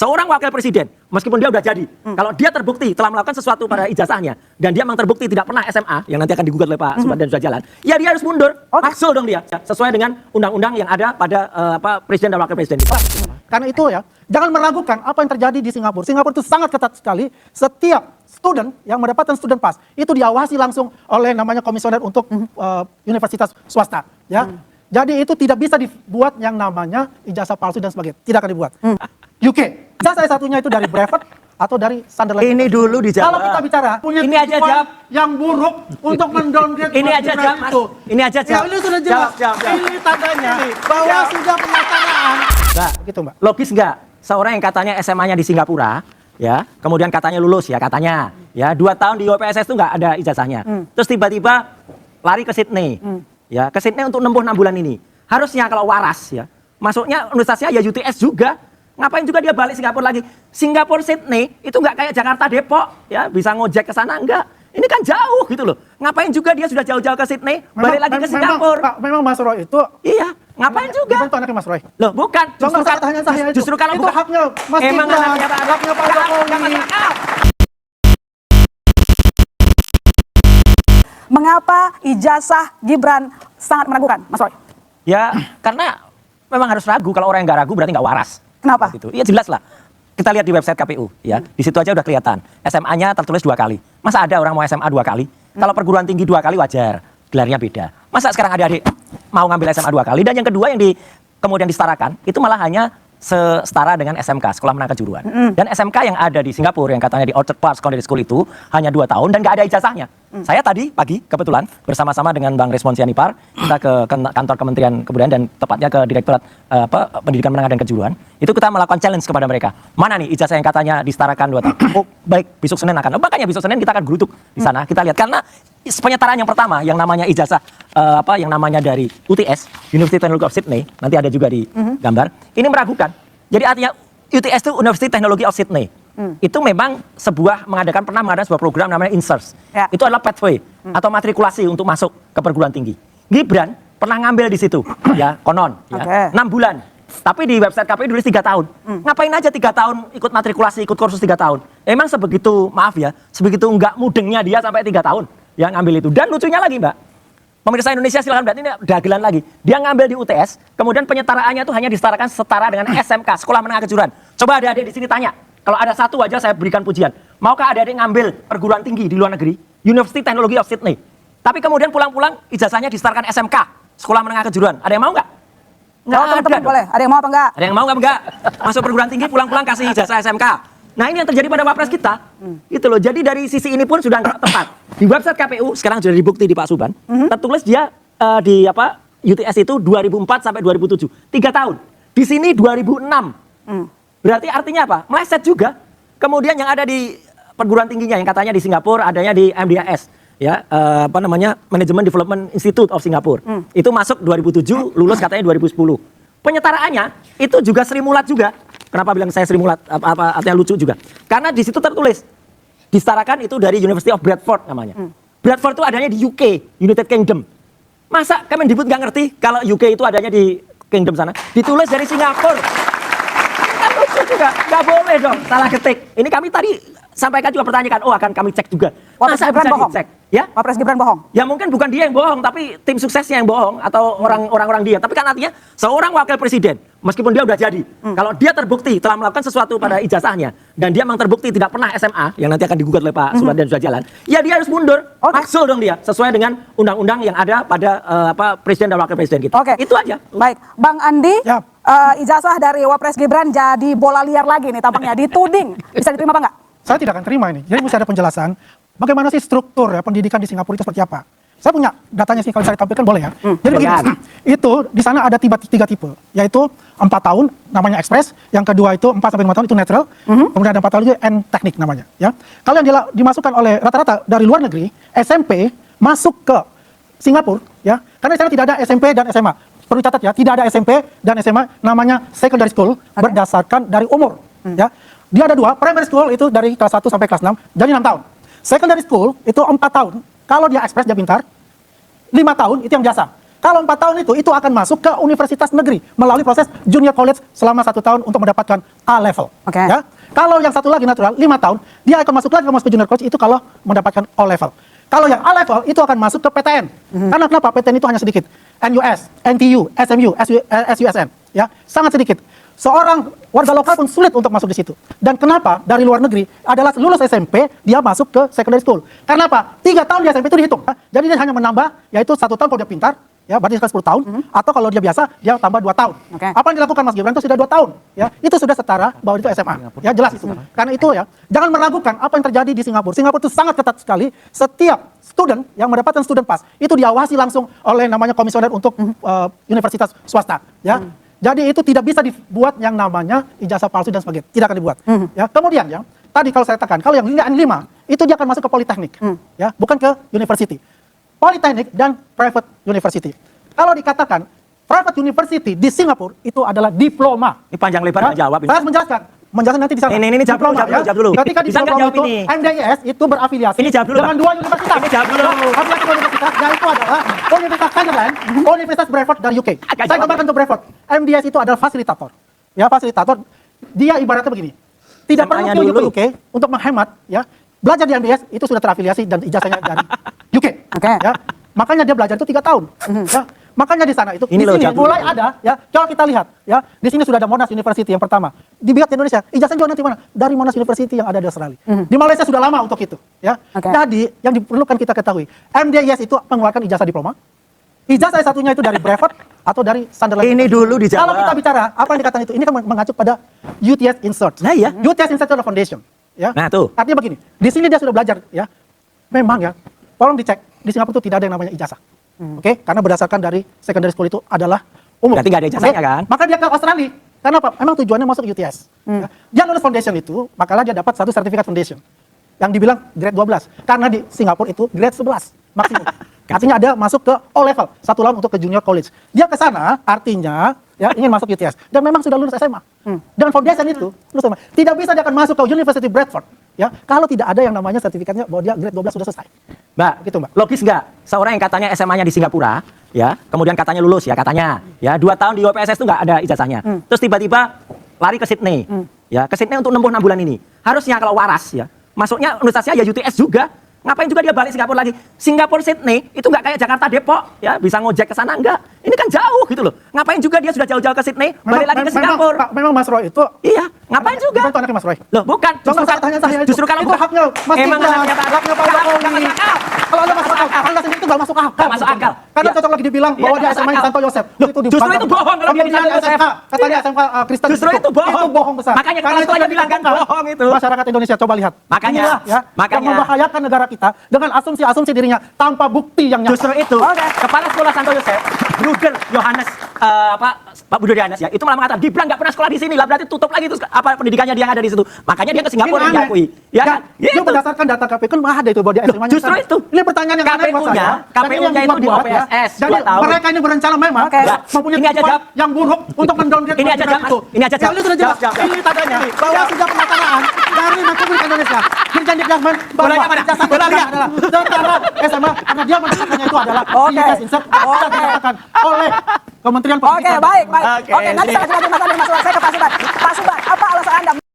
seorang wakil presiden, meskipun dia udah jadi, kalau dia terbukti telah melakukan sesuatu pada ijazahnya, dan dia memang terbukti tidak pernah SMA, yang nanti akan digugat oleh Pak Subhan dan sudah jalan, ya dia harus mundur, maksul dong dia, sesuai dengan undang-undang yang ada pada presiden dan wakil presiden. Karena itu ya, jangan meragukan apa yang terjadi di Singapura. Singapura itu sangat ketat sekali. Setiap student yang mendapatkan student pass itu diawasi langsung oleh namanya komisioner untuk universitas swasta. Ya, jadi itu tidak bisa dibuat yang namanya ijazah palsu dan sebagainya. Tidak akan dibuat. UK, ijazah satunya itu dari Brevet atau dari Sunderland. Ini dulu dijawab. Kalau kita bicara punya ini aja jawab yang buruk untuk mendowngrade ini aja jawab itu. Ini aja jawab. Ya, ini sudah jelas. Jawab. Ini tandanya bahwa sudah penyataan. Nah, gitu Mbak. Logis nggak? Seorang yang katanya SMA-nya di Singapura, ya, kemudian katanya lulus ya katanya, ya 2 tahun di UPSS itu nggak ada ijazahnya. Terus tiba-tiba lari ke Sydney, ya ke Sydney untuk nempuh 6 bulan ini. Harusnya kalau waras ya, masuknya universitasnya ya UTS juga. Ngapain juga dia balik Singapura lagi? Singapura Sydney itu nggak kayak Jakarta Depok, ya bisa ngojek ke sana enggak? Ini kan jauh gitu loh. Ngapain juga dia sudah jauh-jauh ke Sydney, balik lagi ke Singapura? Memang Mas Roy itu. Iya, ngapain juga? Itu anaknya Mas Roy. Loh, bukan. Justru kalau itu bukan haknya Mas emang Gibran, haknya Pak Jokowi. Mengapa ijazah Gibran sangat meragukan, Mas Roy? Ya, karena memang harus ragu. Kalau orang yang nggak ragu berarti nggak waras. Kenapa? Gitu. Iya jelas lah. Kita lihat di website KPU, ya. Di situ aja udah kelihatan. SMA-nya tertulis 2 kali. Masa ada orang mau SMA 2 kali? Kalau perguruan tinggi 2 kali wajar. Gelarnya beda. Masa sekarang adik-adik mau ngambil SMA 2 kali? Dan yang kedua yang kemudian disetarakan, itu malah hanya setara dengan SMK, Sekolah Menengah Kejuruan. Dan SMK yang ada di Singapura, yang katanya di Orchard Park Secondary School itu, hanya 2 tahun dan nggak ada ijazahnya. Saya tadi pagi, kebetulan, bersama-sama dengan Bang Resmon Sianipar, kita ke kantor Kementerian Kebudayaan dan tepatnya ke Direktorat Pendidikan Menengah dan Kejuruan, itu kita melakukan challenge kepada mereka. Mana nih ijazah yang katanya disetarakan 2 tahun? Oh, baik, besok Senin akan. Makanya besok Senin kita akan gerutuk di sana. Kita lihat, karena penyetaraan yang pertama, yang namanya ijazah, yang namanya dari UTS, University Technology of Sydney, nanti ada juga di gambar, ini meragukan. Jadi artinya UTS itu University Technology of Sydney. Itu memang pernah mengadakan sebuah program namanya INSERS. Ya. Itu adalah pathway atau matrikulasi untuk masuk ke perguruan tinggi. Gibran pernah ngambil di situ, ya konon, ya, 6 bulan. Tapi di website KPU tulis 3 tahun. Ngapain aja 3 tahun ikut matrikulasi, ikut kursus 3 tahun? Emang sebegitu, maaf ya, sebegitu nggak mudengnya dia sampai 3 tahun yang ngambil itu. Dan lucunya lagi Mbak, pemirsa Indonesia silahkan lihat, ini dagelan lagi. Dia ngambil di UTS, kemudian penyetaraannya itu hanya disetarakan setara dengan SMK, Sekolah Menengah Kejuruan. Coba adik-adik di sini tanya, kalau ada satu aja saya berikan pujian. Maukah adik-adik ngambil perguruan tinggi di luar negeri, University Technology of Sydney, tapi kemudian pulang-pulang ijazahnya disetarkan SMK, Sekolah Menengah Kejuruan? Ada yang mau nggak? Nggak teman-teman boleh. Ada yang mau apa enggak? Ada yang mau nggak? Masuk perguruan tinggi, pulang-pulang kasih ijazah SMK. Nah ini yang terjadi pada Wapres kita, gitu loh. Jadi dari sisi ini pun sudah nggak tepat. Di website KPU sekarang sudah dibukti di Pak Subhan, tertulis dia di UTS itu 2004 sampai 2007, 3 tahun. Di sini 2006. Berarti artinya apa? Meleset juga. Kemudian yang ada di perguruan tingginya yang katanya di Singapura adanya di MDIS, ya Management Development Institute of Singapore. Itu masuk 2007, lulus katanya 2010. Penyetaraannya itu juga Sri Mulat juga. Kenapa bilang saya Sri Mulat? Artinya lucu juga. Karena di situ tertulis disetarakan itu dari University of Bradford namanya. Bradford itu adanya di UK, United Kingdom. Masa Kemendikbud nggak ngerti kalau UK itu adanya di Kingdom sana? Ditulis dari Singapura. Kan lucu juga, nggak boleh dong salah ketik. Ini kami tadi sampaikan juga pertanyaan, akan kami cek juga. Wapres Gibran bohong? Dicek? Ya? Wapres Gibran bohong? Ya mungkin bukan dia yang bohong, tapi tim suksesnya yang bohong atau orang-orang dia. Tapi kan artinya seorang wakil presiden, meskipun dia udah jadi, kalau dia terbukti telah melakukan sesuatu pada ijazahnya dan dia memang terbukti tidak pernah SMA, yang nanti akan digugat oleh Pak Subhan dan sudah jalan, ya dia harus mundur, maksul dong dia, sesuai dengan undang-undang yang ada pada presiden dan wakil presiden kita. Itu aja. Baik, Bang Andi, ijazah dari Wapres Gibran jadi bola liar lagi nih tampaknya, dituding. Bisa diterima apa enggak? Saya tidak akan terima ini. Jadi mesti ada penjelasan bagaimana sih struktur ya pendidikan di Singapura itu seperti apa. Saya punya datanya sih, kalau saya tampilkan boleh ya. Jadi begini, itu di sana ada 3 tipe, yaitu 4 tahun namanya ekspres, yang kedua itu 4 sampai 5 tahun itu netral, kemudian ada 4 tahun itu N teknik namanya. Ya, kalau yang dimasukkan oleh rata-rata dari luar negeri, SMP masuk ke Singapura, ya, karena di sana tidak ada SMP dan SMA. Perlu catat ya, tidak ada SMP dan SMA, namanya secondary school berdasarkan dari umur. Ya, dia ada 2, primary school itu dari kelas 1 sampai kelas 6, jadi 6 tahun. Secondary school itu 4 tahun. Kalau dia ekspres, dia pintar, 5 tahun itu yang biasa. Kalau 4 tahun itu akan masuk ke universitas negeri melalui proses junior college selama 1 tahun untuk mendapatkan A level. Oke. Ya. Kalau yang satu lagi natural 5 tahun, dia akan masuk lagi ke junior college itu kalau mendapatkan O level. Kalau yang A level itu akan masuk ke PTN. Karena kenapa? PTN itu hanya sedikit. NUS, NTU, SMU, SUSN, ya, sangat sedikit. Seorang warga lokal pun sulit untuk masuk di situ. Dan kenapa dari luar negeri adalah lulus SMP dia masuk ke secondary school. Karena apa? 3 tahun di SMP itu dihitung. Jadi dia hanya menambah yaitu 1 tahun kalau dia pintar, ya berarti sekitar 10 tahun. Atau kalau dia biasa dia tambah 2 tahun. Oke. Apa yang dilakukan Mas Gibran itu sudah 2 tahun. Ya, itu sudah setara bahwa itu SMA. Ya jelas itu. Karena itu ya jangan meragukan apa yang terjadi di Singapura. Singapura itu sangat ketat sekali. Setiap student yang mendapatkan student pass itu diawasi langsung oleh namanya komisioner untuk universitas swasta. Ya. Jadi itu tidak bisa dibuat yang namanya ijazah palsu dan sebagainya. Tidak akan dibuat. Ya, kemudian ya, tadi kalau saya katakan, kalau yang N5 itu dia akan masuk ke politeknik, ya, bukan ke university. Politeknik dan private university. Kalau dikatakan private university di Singapura itu adalah diploma. Ini panjang lebar nggak jawab ini. Saya harus menjelaskan nanti di sana. Ini jawab dulu, jawab dulu. Ketika di Bisa nggak diploma jawab itu ini? MDIS itu berafiliasi Ini jawab dulu, dengan Pak. 2 universitas. Ini jawab dulu. Afiliasi universitas yaitu adalah Universitas Sunderland, Universitas Bradford dari UK. Agak Saya jawab. kembalikan ke Bradford. MDIS itu adalah fasilitator. Ya, fasilitator. Dia ibaratnya begini. Tidak perlu SMA-nya ke dulu. UK untuk menghemat, ya. Belajar di MDIS itu sudah terafiliasi dan ijazahnya dari UK. Oke. Ya. Makanya dia belajar itu 3 tahun. Ya. Makanya di sana itu Ini di loh, sini jawab dulu. mulai ada, ya. Coba kita lihat, ya. Di sini sudah ada Monash University yang pertama. Dibiak di Indonesia, ijazahnya juga nanti mana? Dari Monash University yang ada di Australia. Di Malaysia sudah lama untuk itu, ya. Oke. Jadi yang diperlukan kita ketahui, MDIS itu mengeluarkan ijazah diploma. Ijazah satunya itu dari Bradford atau dari Sunderland. Ini dulu dijawab. Kalau kita bicara apa yang dikatakan itu, ini kan mengacu pada UTS Insert. Nah, iya. UTS Insert adalah foundation, ya. Nah, tuh. Artinya begini, di sini dia sudah belajar, ya. Memang ya, tolong dicek di Singapura itu tidak ada yang namanya ijazah. Oke, karena berdasarkan dari secondary school itu adalah umum. Berarti nggak ada ijazahnya, Oke? kan? Maka dia ke Australia. Karena apa? Emang tujuannya masuk UTS. Ya. Dia lulus foundation itu, makalah dia dapat satu sertifikat foundation. Yang dibilang grade 12. Karena di Singapura itu grade 11 maksimum. Artinya ada masuk ke O level, 1 tahun untuk ke junior college. Dia ke sana artinya ya ingin masuk UTS dan memang sudah lulus SMA. Dengan foundation itu lulus SMA. Tidak bisa dia akan masuk ke University Bradford ya kalau tidak ada yang namanya sertifikatnya bahwa dia grade 12 sudah selesai. Mbak, Gitu, Mbak. logis nggak? Seorang yang katanya SMA-nya di Singapura, ya, kemudian katanya lulus ya katanya, ya 2 tahun di UPSS itu nggak ada ijazahnya. Terus tiba-tiba lari ke Sydney, ya ke Sydney untuk nempuh 6 bulan ini. Harusnya kalau waras ya, masuknya universitasnya ya UTS juga. Ngapain juga dia balik Singapura lagi? Singapura Sydney itu nggak kayak Jakarta Depok, ya bisa ngojek ke sana enggak. Ini kan jauh gitu loh. Ngapain juga dia sudah jauh-jauh ke Sydney, balik lagi ke Singapura? Memang Mas Roy itu Iya, ngapain juga? Bukan itu anaknya Mas Roy. Loh, bukan. Jangan tanya saya itu. Justru kalau itu haknya Mas emang Gibran, anaknya Pak haknya Pak Nggak Jokowi. masuk akal. Kalau Anda masuk akal, Anda sendiri itu nggak masuk akal. Nggak masuk akal. Karena Ya. cocok lagi dibilang Iya, bahwa dia nggak SMA di masuk Santo akal. Yosef. Loh, justru itu bohong kalau dia di Santo Yosef. Katanya Iya. SMK Kristen. Justru itu bohong. Itu bohong besar. Makanya Karena kepala sekolah itu bilang kan dilakukan bohong itu. Masyarakat Indonesia coba lihat. Makanya, Inilah, ya, makanya. yang membahayakan negara kita dengan asumsi-asumsi dirinya tanpa bukti yang nyata. Justru itu, Kepala Sekolah Santo Yosef, Bruder Yohanes, Pak Bruder Yohanes ya, itu malah mengatakan Gibran nggak pernah sekolah di sini lah, berarti tutup lagi itu apa pendidikannya dia yang ada di situ. Makanya dia ke Singapura Ini aneh. diakui. Ya kan? Dia Gitu. berdasarkan data KPU kan ada itu bahwa dia SMA-nya justru sana. itu. Ini pertanyaan yang aneh buat saya. KPU-nya Dan ini yang itu dibuat dua debat, ya. PSS, Jadi 2 tahun. mereka ini berencana memang Oke. mempunyai Ini aja tujuan jawab. yang buruk untuk mendowngrade Ini aja program jawab, itu. Mas. Ini aja Yang jawab. ini sudah jelas. Jawab. Ini tadanya bahwa sudah pernyataan dari Republik Indonesia Dirjen Dikdasmen bahwa Bolanya mana? ijazah Bolanya. adalah setara SMA karena dia mendapatkannya itu adalah Oke. ijazah insert sudah dikatakan oleh Kementerian Oke, Pendidikan. baik, baik. Oke, Oke, nanti saya lanjut lagi Mas Andi, Mas Suwan. Saya ke Pak Suban. Pak Suban,